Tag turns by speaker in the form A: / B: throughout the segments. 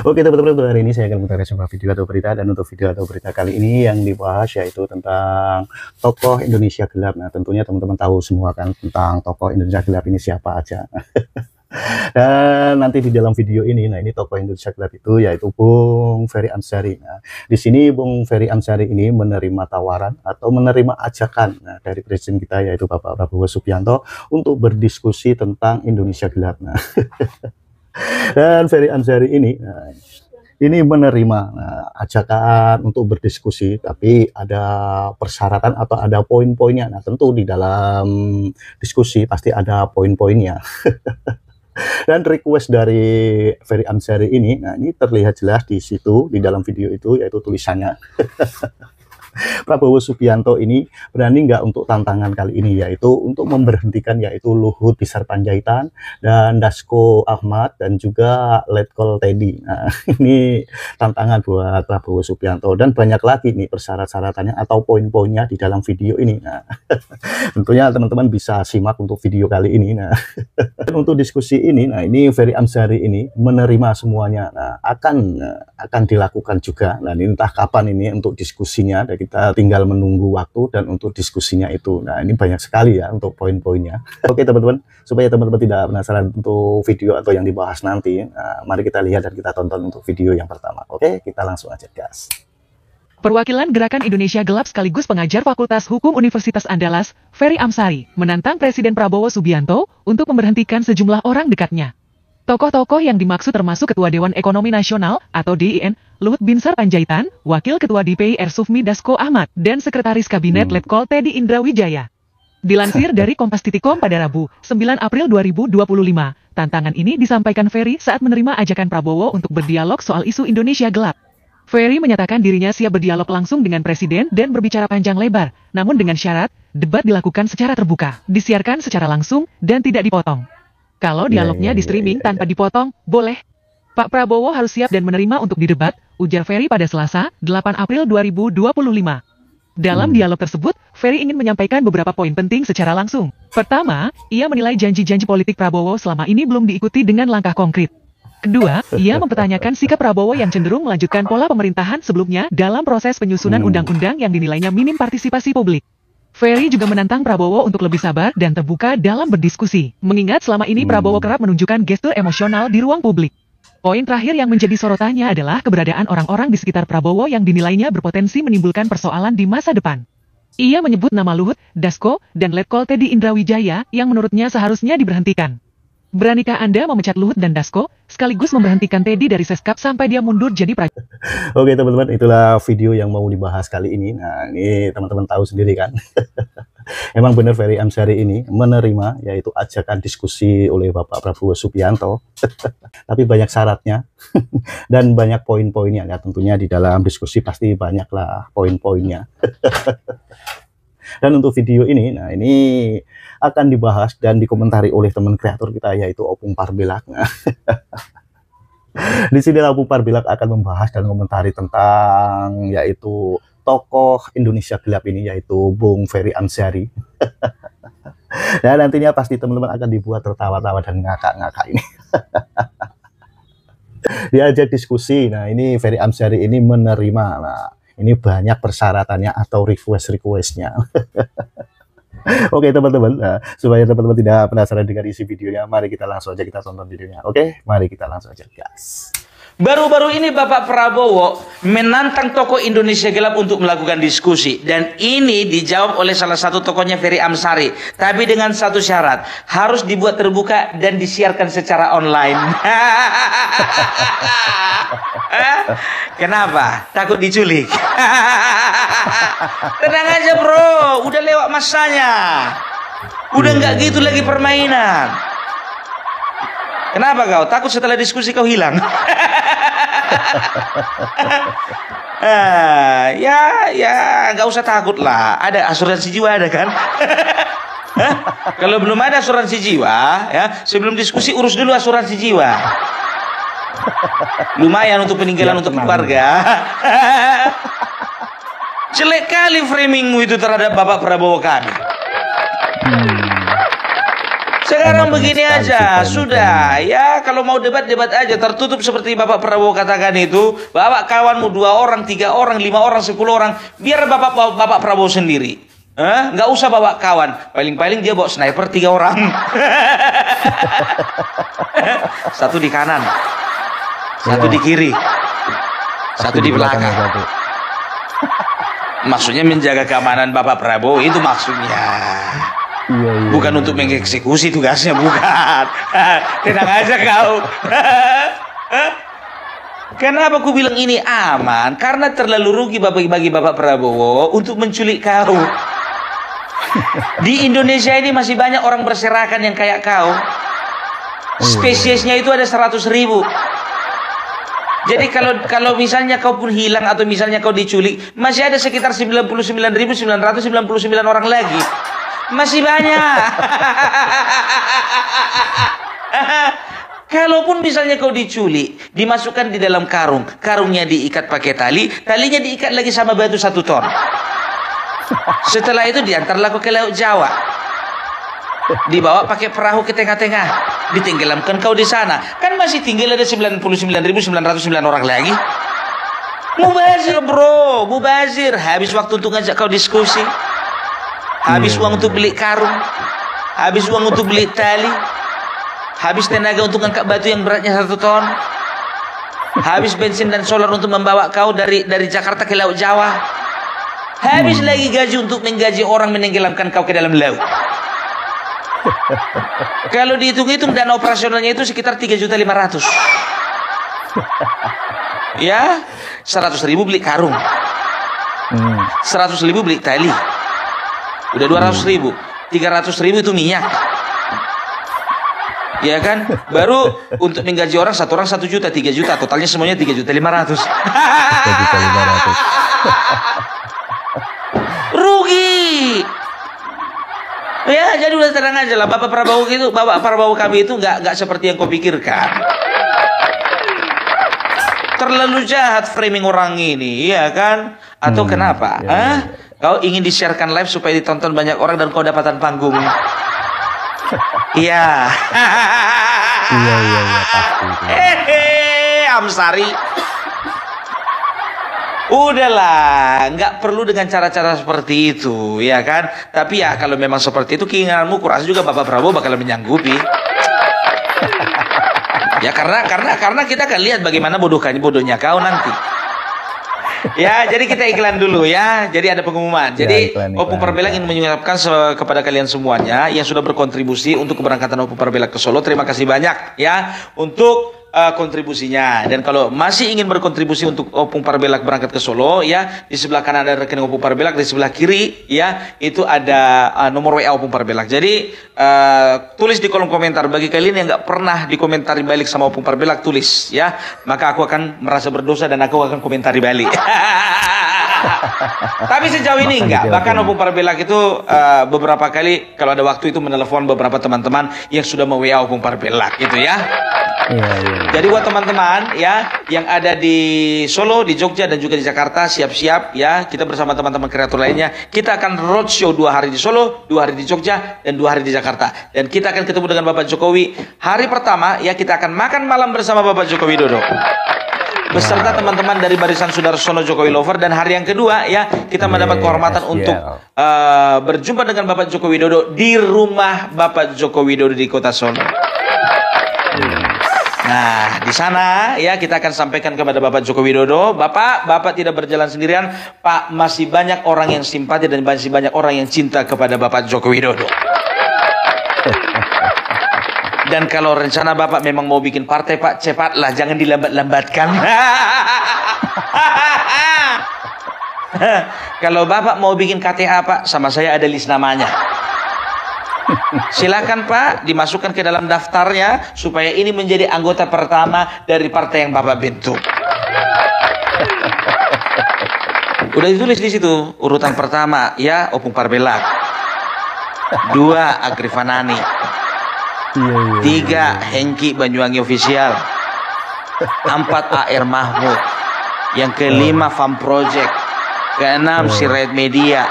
A: Oke teman-teman, untuk hari ini saya akan memutarkan sebuah video atau berita, dan untuk video atau berita kali ini yang dibahas yaitu tentang tokoh Indonesia gelap. Nah, tentunya teman-teman tahu semua kan tentang tokoh Indonesia gelap ini siapa aja. Dan nanti di dalam video ini, nah ini tokoh Indonesia gelap itu yaitu Bung Ferry Amsari. Nah, di sini Bung Ferry Amsari ini menerima tawaran atau menerima ajakan dari presiden kita yaitu Bapak Prabowo Subianto untuk berdiskusi tentang Indonesia gelap. Nah, dan Ferry Amsari ini menerima ajakan untuk berdiskusi, tapi ada persyaratan atau ada poin-poinnya. Nah, tentu di dalam diskusi pasti ada poin-poinnya. Dan request dari Ferry Amsari ini, nah ini terlihat jelas di situ, di dalam video itu, yaitu tulisannya. Prabowo Subianto ini berani nggak untuk tantangan kali ini, yaitu untuk memberhentikan yaitu Luhut Binsar Panjaitan dan Dasko Ahmad dan juga Letkol Teddy. Nah, ini tantangan buat Prabowo Subianto, dan banyak lagi nih persyarat-syaratannya atau poin-poinnya di dalam video ini. Nah, tentunya teman-teman bisa simak untuk video kali ini. Nah, dan untuk diskusi ini, nah ini Ferry Amsari ini menerima semuanya. Nah, akan dilakukan juga. Nah, ini entah kapan ini untuk diskusinya, dan kita tinggal menunggu waktu dan untuk diskusinya itu. Nah, ini banyak sekali ya untuk poin-poinnya. Oke teman-teman, supaya teman-teman tidak penasaran untuk video atau yang dibahas nanti, nah, mari kita lihat dan kita tonton untuk video yang pertama. Oke, kita langsung aja gas.
B: Perwakilan Gerakan Indonesia Gelap sekaligus pengajar Fakultas Hukum Universitas Andalas, Ferry Amsari, menantang Presiden Prabowo Subianto untuk memberhentikan sejumlah orang dekatnya. Tokoh-tokoh yang dimaksud termasuk Ketua Dewan Ekonomi Nasional atau DIN, Luhut Binsar Panjaitan, Wakil Ketua DPR Sufmi Dasko Ahmad, dan Sekretaris Kabinet Letkol Teddy Indra Wijaya. Dilansir dari Kompas.com pada Rabu, 9 April 2025, tantangan ini disampaikan Ferry saat menerima ajakan Prabowo untuk berdialog soal isu Indonesia gelap. Ferry menyatakan dirinya siap berdialog langsung dengan Presiden dan berbicara panjang lebar, namun dengan syarat, debat dilakukan secara terbuka, disiarkan secara langsung, dan tidak dipotong. Kalau dialognya di streaming tanpa dipotong, boleh. Pak Prabowo harus siap dan menerima untuk didebat, ujar Ferry pada Selasa, 8 April 2025. Dalam dialog tersebut, Ferry ingin menyampaikan beberapa poin penting secara langsung. Pertama, ia menilai janji-janji politik Prabowo selama ini belum diikuti dengan langkah konkret. Kedua, ia mempertanyakan sikap Prabowo yang cenderung melanjutkan pola pemerintahan sebelumnya dalam proses penyusunan undang-undang yang dinilainya minim partisipasi publik. Ferry juga menantang Prabowo untuk lebih sabar dan terbuka dalam berdiskusi, mengingat selama ini Prabowo kerap menunjukkan gestur emosional di ruang publik. Poin terakhir yang menjadi sorotannya adalah keberadaan orang-orang di sekitar Prabowo yang dinilainya berpotensi menimbulkan persoalan di masa depan. Ia menyebut nama Luhut, Dasko, dan Letkol Teddy Indra Wijaya yang menurutnya seharusnya diberhentikan. Beranikah Anda memecat Luhut dan Dasko, sekaligus memberhentikan Teddy dari Seskap sampai dia mundur jadi prajurit?
A: Oke teman-teman, itulah video yang mau dibahas kali ini. Nah, ini teman-teman tahu sendiri kan. Emang benar Ferry Amsari ini menerima yaitu ajakan diskusi oleh Bapak Prabowo Subianto. Tapi banyak syaratnya dan banyak poin-poinnya. Ya, tentunya di dalam diskusi pasti banyaklah poin-poinnya. Dan untuk video ini, nah ini akan dibahas dan dikomentari oleh teman kreator kita yaitu Opung Parbilak. Nah, di sini Opung Parbilak akan membahas dan komentari tentang yaitu tokoh Indonesia gelap ini yaitu Bung Ferry Amsari. Dan nantinya pasti teman-teman akan dibuat tertawa-tawa dan ngakak-ngakak ini. Diajak diskusi. Nah, ini Ferry Amsari ini menerima. Nah, ini banyak persyaratannya atau request-requestnya. Oke teman-teman, supaya teman-teman tidak penasaran dengan isi videonya, mari kita langsung aja kita tonton videonya. Oke, mari kita langsung aja gas.
C: Baru-baru ini Bapak Prabowo menantang tokoh Indonesia gelap untuk melakukan diskusi. Dan ini dijawab oleh salah satu tokohnya Ferry Amsari. Tapi dengan satu syarat, harus dibuat terbuka dan disiarkan secara online. Kenapa? Takut diculik? Tenang aja bro, udah lewat masanya. Udah nggak gitu lagi permainan. Kenapa kau? Takut setelah diskusi kau hilang? Ya, nggak usah takut lah. Ada asuransi jiwa ada kan? Kalau belum ada asuransi jiwa, ya sebelum diskusi urus dulu asuransi jiwa. Lumayan untuk peninggalan untuk keluarga. Jelek kali framingmu itu terhadap Bapak Prabowo kami. Sekarang
A: Emang banyak
C: begini
A: sekali sih
C: aja,
A: polemik
C: sudah ya kalau mau debat-debat aja tertutup seperti Bapak Prabowo katakan itu, bawa kawanmu 2 orang, 3 orang, 5 orang, 10 orang, biar Bapak Prabowo sendiri. Nggak usah bawa kawan, paling-paling dia bawa sniper 3 orang. Satu di kanan, satu
A: Iya.
C: di kiri, satu di belakang.
A: satu.
C: Maksudnya menjaga keamanan Bapak Prabowo itu maksudnya.
A: Iya.
C: Bukan untuk mengeksekusi tugasnya, bukan. Tenang aja kau. Kenapa aku bilang ini aman? Karena terlalu rugi bagi Bapak Prabowo untuk menculik kau. Di Indonesia ini masih banyak orang berserakan yang kayak kau. Spesiesnya itu ada 100.000. Jadi kalau misalnya kau pun hilang atau misalnya kau diculik, masih ada sekitar 99.999 orang lagi. Masih banyak. Kalaupun misalnya kau diculik, dimasukkan di dalam karung, karungnya diikat pakai tali, talinya diikat lagi sama batu 1 ton. Setelah itu diantarlah kau ke Laut Jawa, dibawa pakai perahu ke tengah-tengah, ditenggelamkan kau di sana. Kan masih tinggal ada 99.909 orang lagi. Mubazir bro, mubazir. Habis waktu untuk ngajak kau diskusi, habis uang untuk beli karung, habis uang untuk beli tali, habis tenaga untuk angkat batu yang beratnya 1 ton, habis bensin dan solar untuk membawa kau dari Jakarta ke Laut Jawa, habis lagi gaji untuk menggaji orang menenggelamkan kau ke dalam laut. Kalau dihitung-hitung dana operasionalnya itu sekitar 3.500.000. Ya, 100.000 beli karung, 100.000 beli tali, udah 200.000, 300.000 itu minyak. Ya kan, baru untuk menggaji orang 1 orang 1 juta, 3 juta, totalnya semuanya 3.500.000.
A: 3.500.000.
C: Rugi. Ya, jadi udah tenang aja lah. Bapak Prabowo kami itu nggak seperti yang kau pikirkan. Terlalu jahat framing orang ini, ya kan? Atau kenapa?
A: Ya.
C: Kau ingin di-sharekan live supaya ditonton banyak orang dan kau dapatan panggung? Iya.
A: Iya, pasti.
C: Amsari. Udahlah, nggak perlu dengan cara-cara seperti itu, ya kan? Tapi ya kalau memang seperti itu keinginanmu, kurasa juga Bapak Prabowo bakal menyanggupi. Ya karena kita akan lihat bagaimana bodohnya kau nanti. Ya, jadi kita iklan dulu ya. Jadi ada pengumuman. Jadi
A: iklan.
C: Opung Parbelak ingin mengucapkan kepada kalian semuanya yang sudah berkontribusi untuk keberangkatan Opung Parbelak ke Solo. Terima kasih banyak ya untuk kontribusinya. Dan kalau masih ingin berkontribusi untuk Opung Parbelak berangkat ke Solo ya, di sebelah kanan ada rekening Opung Parbelak, di sebelah kiri ya itu ada nomor WA Opung Parbelak. Jadi tulis di kolom komentar. Bagi kalian yang nggak pernah dikomentari balik sama Opung Parbelak, tulis ya, maka aku akan merasa berdosa dan aku akan komentari balik. Tapi sejauh ini enggak. Bahkan Opung Parbelak itu beberapa kali kalau ada waktu itu menelepon beberapa teman-teman yang sudah me-WA Opung Parbelak gitu ya.
A: Iya.
C: Jadi buat teman-teman ya yang ada di Solo, di Jogja dan juga di Jakarta, siap-siap ya, kita bersama teman-teman kreator lainnya, kita akan roadshow 2 hari di Solo, 2 hari di Jogja dan 2 hari di Jakarta. Dan kita akan ketemu dengan Bapak Jokowi. Hari pertama ya kita akan makan malam bersama Bapak Joko Widodo beserta teman-teman dari barisan Sudarsono Jokowi Lover. Dan hari yang kedua ya kita mendapat kehormatan untuk berjumpa dengan Bapak Joko Widodo di rumah Bapak Joko Widodo di Kota Solo. Nah, di sana ya kita akan sampaikan kepada Bapak Joko Widodo, Bapak tidak berjalan sendirian, Pak, masih banyak orang yang simpati dan masih banyak orang yang cinta kepada Bapak Joko Widodo. Dan kalau rencana Bapak memang mau bikin partai, Pak, cepatlah, jangan dilambat-lambatkan. Kalau Bapak mau bikin KTA, Pak, sama saya ada list namanya. Silakan Pak, dimasukkan ke dalam daftarnya supaya ini menjadi anggota pertama dari partai yang Bapak bentuk. Udah ditulis di situ, urutan pertama ya Opung Parbelak, 2 Agrifanani, 3 Hengki Banyuwangi Official, 4 AR Mahmud, yang ke-5 Farm Project, ke-6 Sirait Media,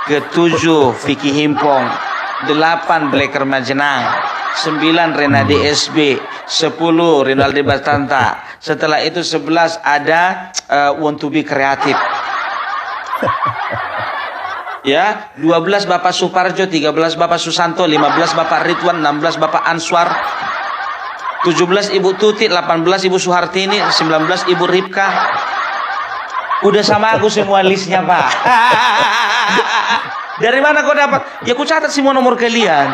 C: ke-7 Vicky Himpong, 8 Blacker Majenang, 9 Renade SB, 10 Rinaldi Batanta. Setelah itu 11 ada Want to be Kreatif. Ya, 12 Bapak Suparjo, 13 Bapak Susanto, 15 Bapak Ridwan, 16 Bapak Answar, 17 Ibu Tuti, 18 Ibu Suhartini, 19 Ibu Ripka. Udah sama aku semua listnya, Pak. Dari mana kau dapat? Ya aku catat semua nomor kalian.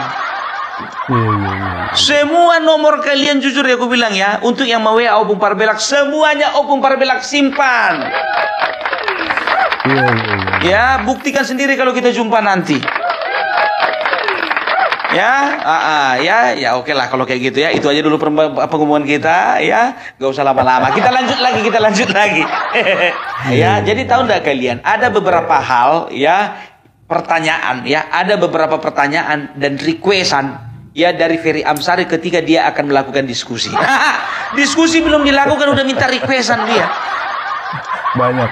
C: Semua nomor kalian jujur ya aku bilang ya. Untuk yang mau WA Opung Parbelak, semuanya Opung Parbelak simpan. Ya, buktikan sendiri kalau kita jumpa nanti. Ya, oke lah kalau kayak gitu ya. Itu aja dulu pengumuman kita ya. Gak usah lama-lama. Kita lanjut lagi. Ya, jadi tahu enggak kalian? Ada beberapa hal ya, pertanyaan ya. Ada beberapa pertanyaan dan requestan ya dari Ferry Amsari ketika dia akan melakukan diskusi. Diskusi belum dilakukan udah minta requestan dia.
A: Banyak.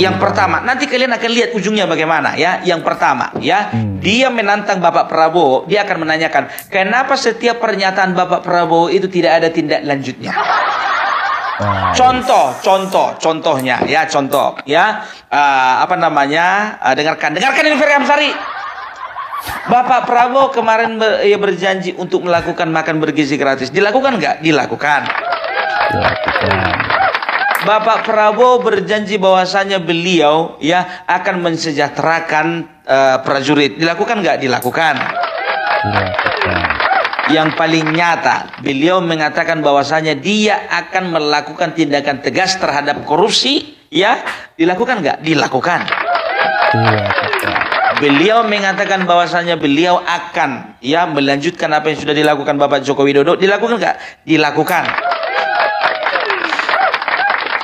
C: Yang pertama, nanti kalian akan lihat ujungnya bagaimana ya. Yang pertama ya, dia menantang Bapak Prabowo. Dia akan menanyakan, kenapa setiap pernyataan Bapak Prabowo itu tidak ada tindak lanjutnya? Contohnya ya, dengarkan ini Ferry Amsari. Bapak Prabowo kemarin berjanji untuk melakukan makan bergizi gratis. Dilakukan nggak? Dilakukan. Bapak Prabowo berjanji bahwasanya beliau ya akan mensejahterakan prajurit. Dilakukan nggak? Dilakukan. Yang paling nyata, beliau mengatakan bahwasanya dia akan melakukan tindakan tegas terhadap korupsi. Ya, dilakukan nggak? Dilakukan. Beliau mengatakan bahwasanya beliau akan ya melanjutkan apa yang sudah dilakukan Bapak Joko Widodo. Dilakukan nggak? Dilakukan.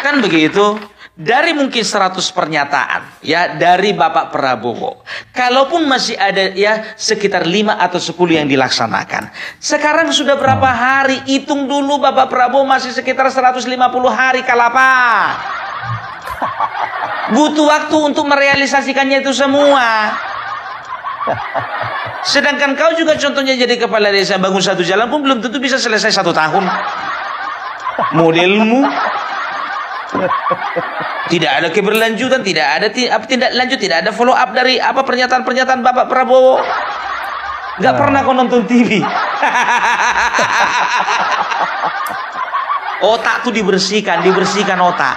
C: Kan begitu. Dari mungkin 100 pernyataan ya dari Bapak Prabowo, kalaupun masih ada ya sekitar 5 atau 10 yang dilaksanakan. Sekarang sudah berapa hari? Hitung dulu, Bapak Prabowo masih sekitar 150 hari kalapa. Butuh waktu untuk merealisasikannya itu semua. Sedangkan kau juga contohnya jadi kepala desa, bangun satu jalan pun belum tentu bisa selesai 1 tahun. Modelmu tidak ada keberlanjutan, tidak ada tindak lanjut, tidak ada follow up dari apa pernyataan-pernyataan Bapak Prabowo. Gak pernah kau nonton TV. Otak tuh dibersihkan otak.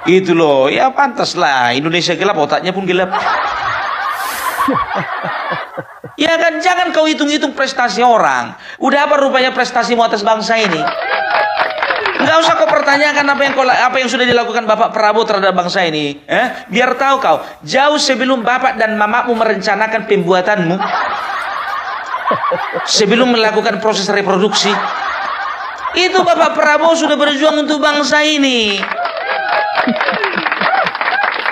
C: Itu loh, ya pantas lah Indonesia gelap, otaknya pun gelap. Ya kan, jangan kau hitung-hitung prestasi orang. Udah apa rupanya prestasimu atas bangsa ini? Nggak usah kau pertanyakan apa yang sudah dilakukan Bapak Prabowo terhadap bangsa ini. Biar tahu kau, jauh sebelum bapak dan mamamu merencanakan pembuatanmu, sebelum melakukan proses reproduksi, itu Bapak Prabowo sudah berjuang untuk bangsa ini.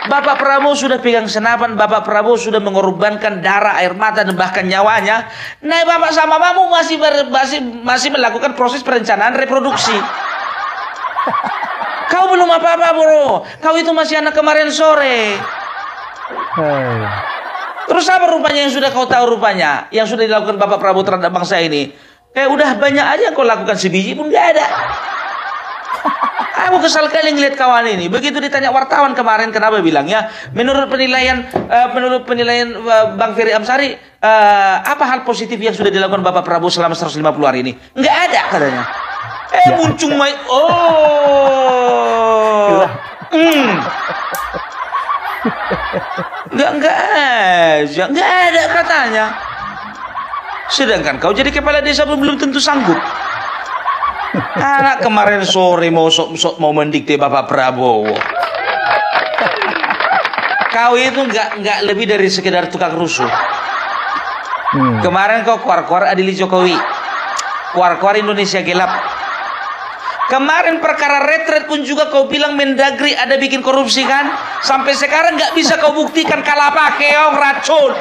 C: Bapak Prabowo sudah pegang senapan, Bapak Prabowo sudah mengorbankan darah, air mata, dan bahkan nyawanya. Nah, bapak sama mamamu masih melakukan proses perencanaan reproduksi. Kau belum apa-apa, bro. Kau itu masih anak kemarin sore. Terus apa rupanya yang sudah kau tahu rupanya? Yang sudah dilakukan Bapak Prabowo terhadap bangsa ini? Kayak udah banyak aja yang kau lakukan, sebiji pun gak ada. Aku kesal kali ngeliat kawan ini. Begitu ditanya wartawan kemarin kenapa bilangnya, menurut penilaian Bang Ferry Amsari, apa hal positif yang sudah dilakukan Bapak Prabowo selama 150 hari ini? Nggak ada katanya. Muncung mai. Nggak ada katanya. Sedangkan kau jadi kepala desa belum tentu sanggup. Anak kemarin sore mau mendikte Bapak Prabowo. Kau itu nggak lebih dari sekedar tukang rusuh. Kemarin kau kuar-kuar adili Jokowi, kuar-kuar Indonesia gelap. Kemarin perkara retret pun juga kau bilang Mendagri ada bikin korupsi kan? Sampai sekarang nggak bisa kau buktikan kalapa keong racun,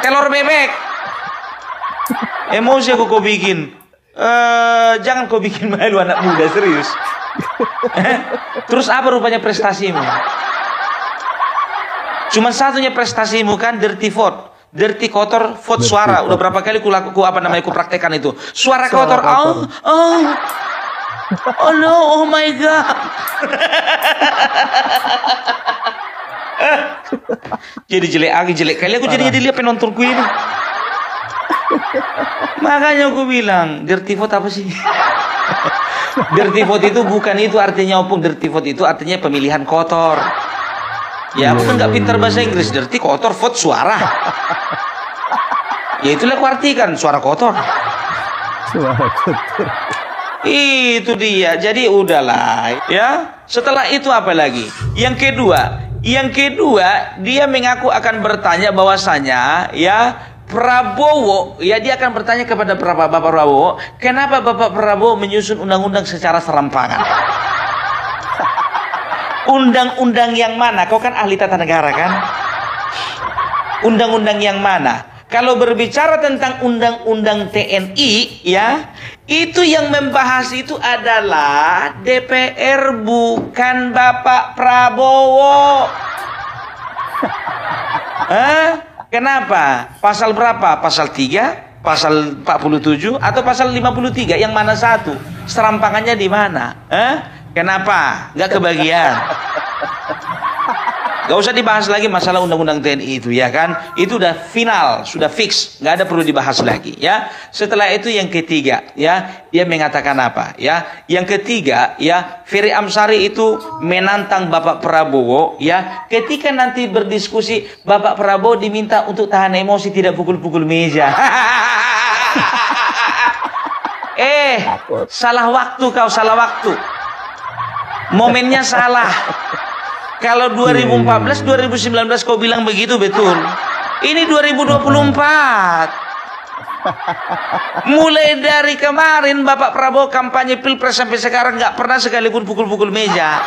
C: telur bebek. Emosi aku kau bikin. Jangan kau bikin malu anak muda, serius. Terus apa rupanya prestasimu? Cuma satunya prestasimu kan dirty vote. dirty kotor, vote suara. Udah berapa kali ku praktekkan itu. Suara kotor. Oh no, oh my god. Jadi jelek kali aku jadinya dilihat penontonku ini. Makanya aku bilang, dirty vote apa sih? Dirty vote itu bukan itu artinya opung. Dirty vote itu artinya pemilihan kotor. Ya aku kan nggak pintar bahasa Inggris. Dirty kotor, vote suara. Ya itulah aku artikan, suara kotor.
A: Suara kotor.
C: Itu dia. Jadi udahlah ya. Setelah itu apa lagi? Yang kedua dia mengaku akan bertanya bahwasanya ya Prabowo, ya dia akan bertanya kepada Bapak Prabowo, kenapa Bapak Prabowo menyusun undang-undang secara serampangan? Undang-undang yang mana? Kau kan ahli tata negara kan? Undang-undang yang mana? Kalau berbicara tentang undang-undang TNI, ya, itu yang membahas itu adalah DPR, bukan Bapak Prabowo. Kenapa? Pasal berapa? Pasal 3, pasal 47, atau pasal 53? Yang mana satu? Serampangannya di mana? Kenapa? Nggak kebagian? Gak usah dibahas lagi masalah undang-undang TNI itu, ya kan? Itu udah final, sudah fix, nggak ada perlu dibahas lagi, ya. Setelah itu yang ketiga, ya, dia mengatakan apa, ya? Yang ketiga, ya, Ferry Amsari itu menantang Bapak Prabowo, ya. Ketika nanti berdiskusi, Bapak Prabowo diminta untuk tahan emosi, tidak pukul-pukul meja. Salah waktu kau, salah waktu. Momennya salah. Kalau 2014, 2019 kau bilang begitu betul. Ini 2024. Mulai dari kemarin Bapak Prabowo kampanye Pilpres sampai sekarang nggak pernah sekalipun pukul-pukul meja.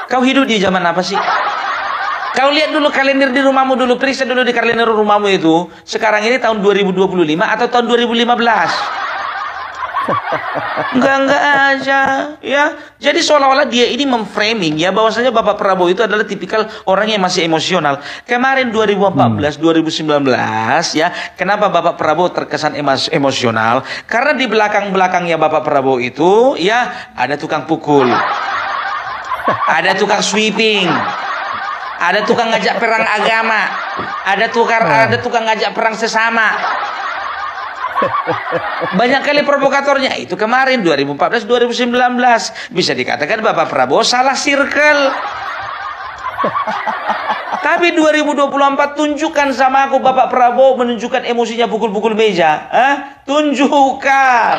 C: Kau hidup di zaman apa sih? Kau lihat dulu kalender di rumahmu dulu, periksa dulu di kalender rumahmu itu. Sekarang ini tahun 2025 atau tahun 2015? Enggak aja, ya. Jadi seolah-olah dia ini memframing ya bahwasanya Bapak Prabowo itu adalah tipikal orang yang masih emosional. Kemarin 2014, 2019 ya, kenapa Bapak Prabowo terkesan emosional? Karena di belakang-belakangnya Bapak Prabowo itu ya ada tukang pukul. Ada tukang sweeping. Ada tukang ngajak perang agama. Ada tukang ngajak perang sesama. Banyak kali provokatornya. Itu kemarin 2014 2019. Bisa dikatakan Bapak Prabowo salah circle. Tapi 2024 tunjukkan sama aku Bapak Prabowo menunjukkan emosinya pukul-pukul meja. Tunjukkan.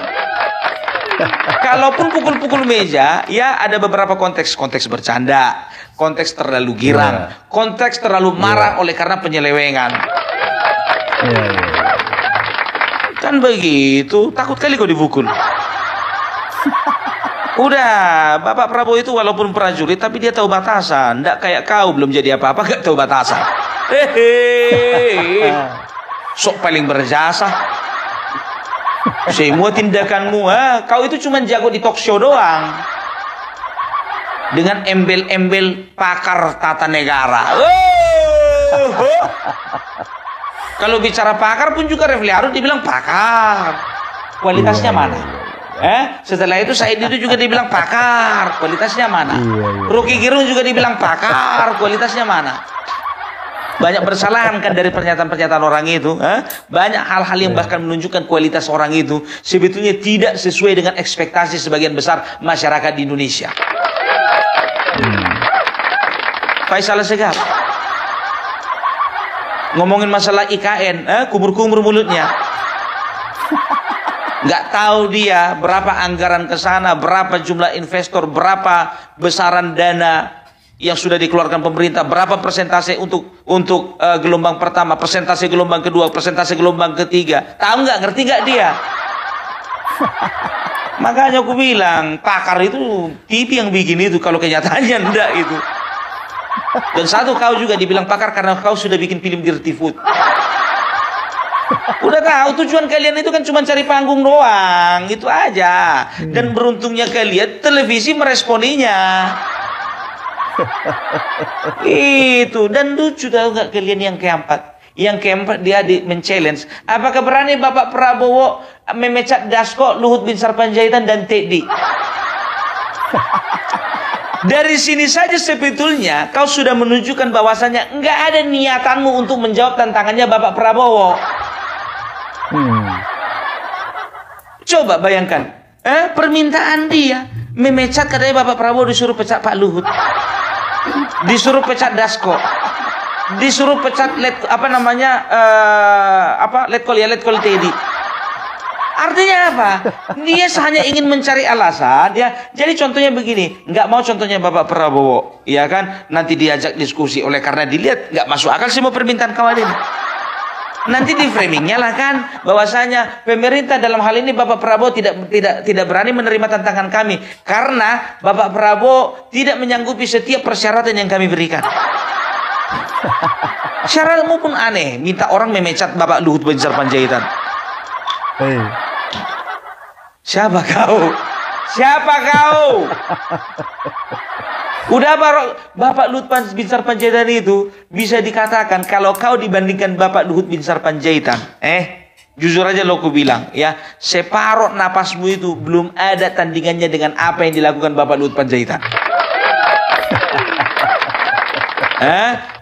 C: Kalaupun pukul-pukul meja, ya ada beberapa konteks bercanda, konteks terlalu girang, konteks terlalu marah oleh karena penyelewengan. Kan begitu, takut kali kau dipukul. Udah, Bapak Prabowo itu walaupun prajurit tapi dia tahu batasan. Nggak kayak kau belum jadi apa-apa gak tahu batasan. Sok paling berjasa. Semua tindakanmu, kau itu cuma jago di talk show doang. Dengan embel-embel pakar tata negara. Kalau bicara pakar pun juga Refli Harun dibilang pakar. Kualitasnya mana? Setelah itu Said itu juga dibilang pakar. Kualitasnya mana? Rocky Gerung juga dibilang pakar. Kualitasnya mana? Banyak bersalahan kan dari pernyataan-pernyataan orang itu. Banyak hal-hal yang bahkan menunjukkan kualitas orang itu sebetulnya tidak sesuai dengan ekspektasi sebagian besar masyarakat di Indonesia. Faisal Segaf ngomongin masalah IKN, kumur-kumur mulutnya. Nggak tahu dia berapa anggaran ke sana, berapa jumlah investor, berapa besaran dana yang sudah dikeluarkan pemerintah, berapa persentase untuk gelombang pertama, persentase gelombang kedua, persentase gelombang ketiga. Tahu nggak? Ngerti nggak dia? Makanya aku bilang pakar itu TV yang bikin itu, kalau kenyataannya enggak itu. Dan satu, kau juga dibilang pakar karena kau sudah bikin film Dirty Food. Udah tahu tujuan kalian itu kan cuma cari panggung doang, itu aja. Dan beruntungnya kalian televisi meresponinya. Itu, dan lucu tahu nggak kalian yang keempat? Yang keempat dia men-challenge. Apakah berani Bapak Prabowo memecat Dasko, Luhut bin Sarpanjaitan dan Teddy? Dari sini saja sebetulnya kau sudah menunjukkan bahwasannya nggak ada niatanmu untuk menjawab tantangannya Bapak Prabowo. Coba bayangkan, permintaan dia memecat, katanya Bapak Prabowo disuruh pecat Pak Luhut, disuruh pecat Dasko, disuruh pecat Letkol Teddy. Artinya apa? Dia hanya ingin mencari alasan, ya. Jadi contohnya begini, nggak mau contohnya Bapak Prabowo, ya kan? Nanti diajak diskusi, oleh karena dilihat nggak masuk akal semua permintaan kawan ini. Nanti di framingnya lah kan, bahwasanya pemerintah dalam hal ini Bapak Prabowo tidak berani menerima tantangan kami karena Bapak Prabowo tidak menyanggupi setiap persyaratan yang kami berikan. Syaratmu pun aneh, minta orang memecat Bapak Luhut bin Sarpanjaitan. Siapa kau? Siapa kau? Udah Bapak Luhut bin Sarpanjaitan itu bisa dikatakan kalau kau dibandingkan Bapak Luhut bin Sarpanjaitan, jujur aja lo aku bilang, ya, separuh napasmu itu belum ada tandingannya dengan apa yang dilakukan Bapak Luhut Panjaitan.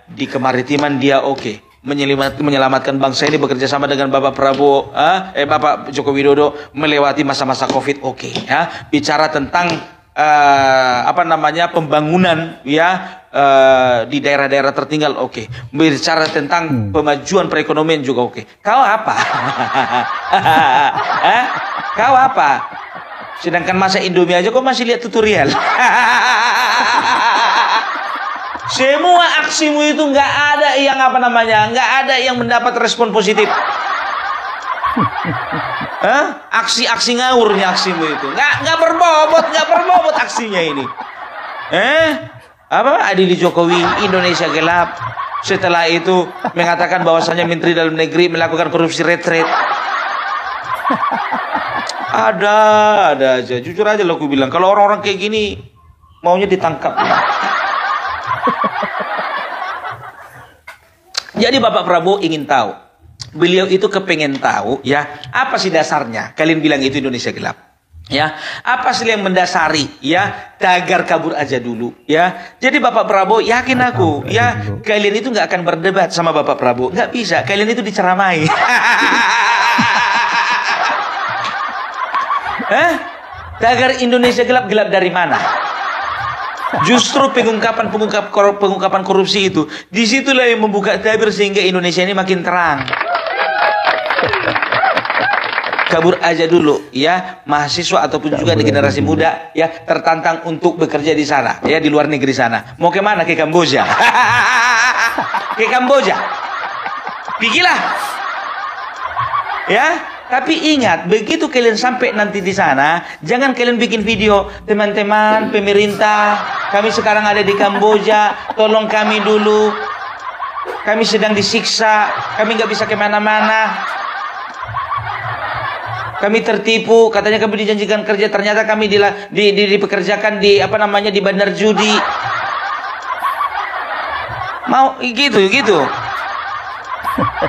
C: Di kemaritiman dia oke. Menyelamatkan bangsa ini bekerja sama dengan Bapak Prabowo, Bapak Joko Widodo melewati masa-masa Covid, oke. Ya, bicara tentang pembangunan, ya, di daerah-daerah tertinggal, oke. Bicara tentang pemajuan perekonomian juga oke. Kau apa? Kau apa? Sedangkan masa Indomie aja kau masih lihat tutorial. Semua aksimu itu nggak ada yang nggak ada yang mendapat respon positif. Aksi-aksi ngawurnya aksimu itu nggak berbobot aksinya ini. Adili Jokowi Indonesia gelap. Setelah itu mengatakan bahwasanya Menteri Dalam Negeri melakukan korupsi retret. Ada aja. Jujur aja lo aku bilang, kalau orang-orang kayak gini maunya ditangkap. Jadi Bapak Prabowo ingin tahu, beliau itu kepengen tahu, ya, apa sih dasarnya? Kalian bilang itu Indonesia gelap, ya? Apa sih yang mendasari, ya, tagar kabur aja dulu, ya? Jadi Bapak Prabowo yakin aku, ya, kalian itu nggak akan berdebat sama Bapak Prabowo, nggak bisa. Kalian itu diceramai. Tagar Indonesia gelap dari mana? Justru pengungkapan korupsi itu, disitulah yang membuka tabir sehingga Indonesia ini makin terang. Kabur aja dulu, ya, mahasiswa ataupun juga di generasi muda, ya, tertantang untuk bekerja di sana, ya, di luar negeri sana. Mau ke mana? Ke Kamboja. Ke Kamboja. Pergilah. Ya. Tapi ingat, begitu kalian sampai nanti di sana, jangan kalian bikin video, teman-teman, pemerintah, kami sekarang ada di Kamboja, tolong kami dulu, kami sedang disiksa, kami nggak bisa kemana-mana, kami tertipu, katanya kami dijanjikan kerja, ternyata kami dipekerjakan di di bandar judi, mau gitu.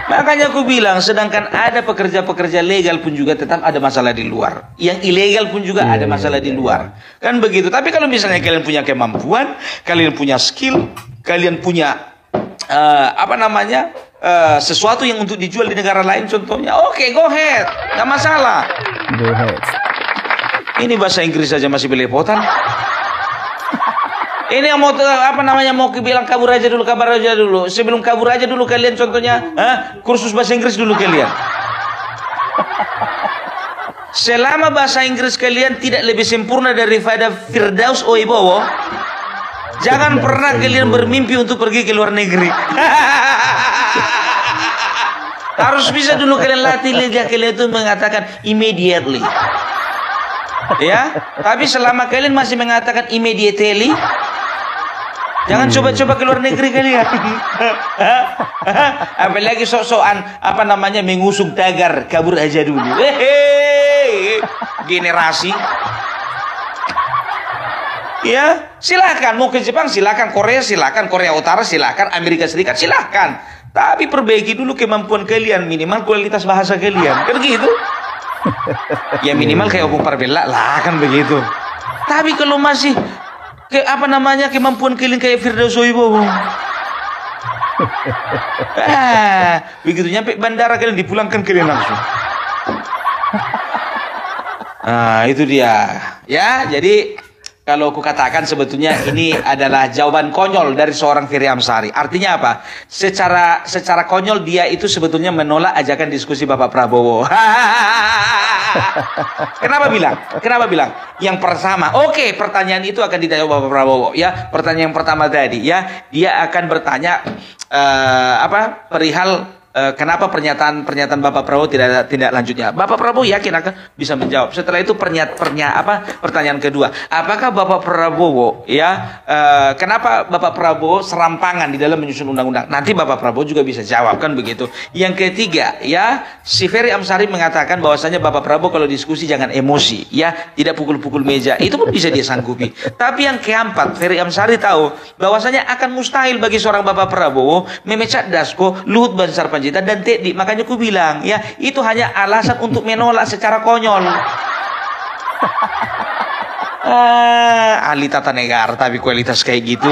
C: Makanya aku bilang, sedangkan ada pekerja-pekerja legal pun juga tetap ada masalah di luar. Yang ilegal pun juga ada masalah di luar. Kan begitu. Tapi kalau misalnya kalian punya kemampuan, kalian punya skill, kalian punya sesuatu yang untuk dijual di negara lain contohnya, oke, go ahead. Nggak masalah. Go ahead. Ini bahasa Inggris saja masih belepotan. Ini yang mau bilang kabur aja dulu. Sebelum kabur aja dulu kalian contohnya, kursus bahasa Inggris dulu kalian. Selama bahasa Inggris kalian tidak lebih sempurna daripada Firdaus Oibowo, jangan pernah kalian bermimpi untuk pergi ke luar negeri. Harus bisa dulu kalian latih lidah kalian itu mengatakan immediately. Ya, tapi selama kalian masih mengatakan immediately, jangan coba-coba ke luar negeri kalian. Apalagi sok-sokan mengusung tagar kabur aja dulu. Generasi. Ya, silakan mau ke Jepang silakan, Korea silakan, Korea Utara silakan, Amerika Serikat silakan. Tapi perbaiki dulu kemampuan kalian, minimal kualitas bahasa kalian. Kan gitu. Ya minimal kayak Opung Parbella lah kan begitu. Tapi kalau masih kemampuan kalian kayak Firdaus Sowibowo. Begitu nyampe bandara kalian dipulangkan kalian langsung. Itu dia. Ya, jadi kalau aku katakan sebetulnya ini adalah jawaban konyol dari seorang Ferry Amsari. Artinya apa? Secara konyol dia itu sebetulnya menolak ajakan diskusi Bapak Prabowo. Kenapa bilang? Yang pertama, oke, pertanyaan itu akan dijawab Bapak Prabowo. Ya, pertanyaan yang pertama tadi, ya, dia akan bertanya perihal kenapa pernyataan Bapak Prabowo tidak ada tindak lanjutnya. Bapak Prabowo yakin akan bisa menjawab. Setelah itu pertanyaan kedua, apakah Bapak Prabowo kenapa Bapak Prabowo serampangan di dalam menyusun undang-undang? Nanti Bapak Prabowo juga bisa jawab kan begitu. Yang ketiga, ya, si Ferry Amsari mengatakan bahwasanya Bapak Prabowo kalau diskusi jangan emosi, ya, tidak pukul-pukul meja. Itu pun bisa dia sanggupi. Tapi yang keempat, Ferry Amsari tahu bahwasanya akan mustahil bagi seorang Bapak Prabowo memecat Dasko, Luhut Bansar Panjaitan dan Teddy. Makanya aku bilang, ya, itu hanya alasan untuk menolak secara konyol. Ahli tata negara tapi kualitas kayak gitu.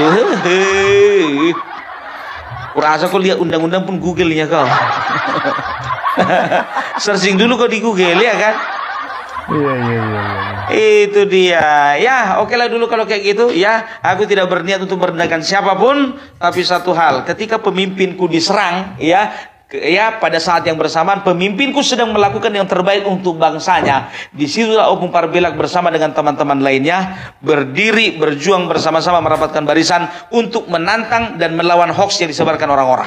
C: Kurasa kau lihat undang-undang pun Google ya kau. Searching dulu kau di Google ya kan.
A: Iya.
C: Itu dia. Ya, oke lah dulu kalau kayak gitu. Ya, aku tidak berniat untuk merendahkan siapapun. Tapi satu hal, ketika pemimpinku diserang, ya, pada saat yang bersamaan pemimpinku sedang melakukan yang terbaik untuk bangsanya. Disitulah Opung Parbella bersama dengan teman-teman lainnya berdiri, berjuang bersama-sama merapatkan barisan untuk menantang dan melawan hoax yang disebarkan orang-orang.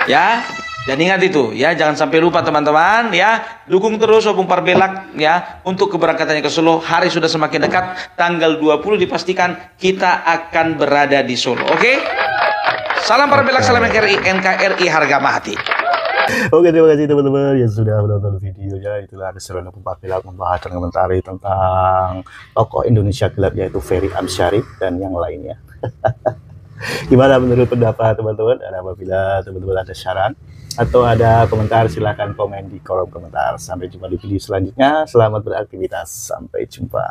C: Ya, dan ingat itu, ya, jangan sampai lupa teman-teman, ya, dukung terus Opung Parbella, ya, untuk keberangkatannya ke Solo. Hari sudah semakin dekat, tanggal 20 dipastikan kita akan berada di Solo. Oke? Salam Parbella, salam NKRI harga mati.
A: Oke, terima kasih teman-teman yang sudah menonton videonya. Itulah keseruan Opung Parbella membahas dan komentari tentang tokoh Indonesia gelap yaitu Ferry Amsari dan yang lainnya. Gimana menurut pendapat teman-teman? Dan apabila teman-teman ada saran atau ada komentar, silahkan komen di kolom komentar. Sampai jumpa di video selanjutnya. Selamat beraktivitas. Sampai jumpa.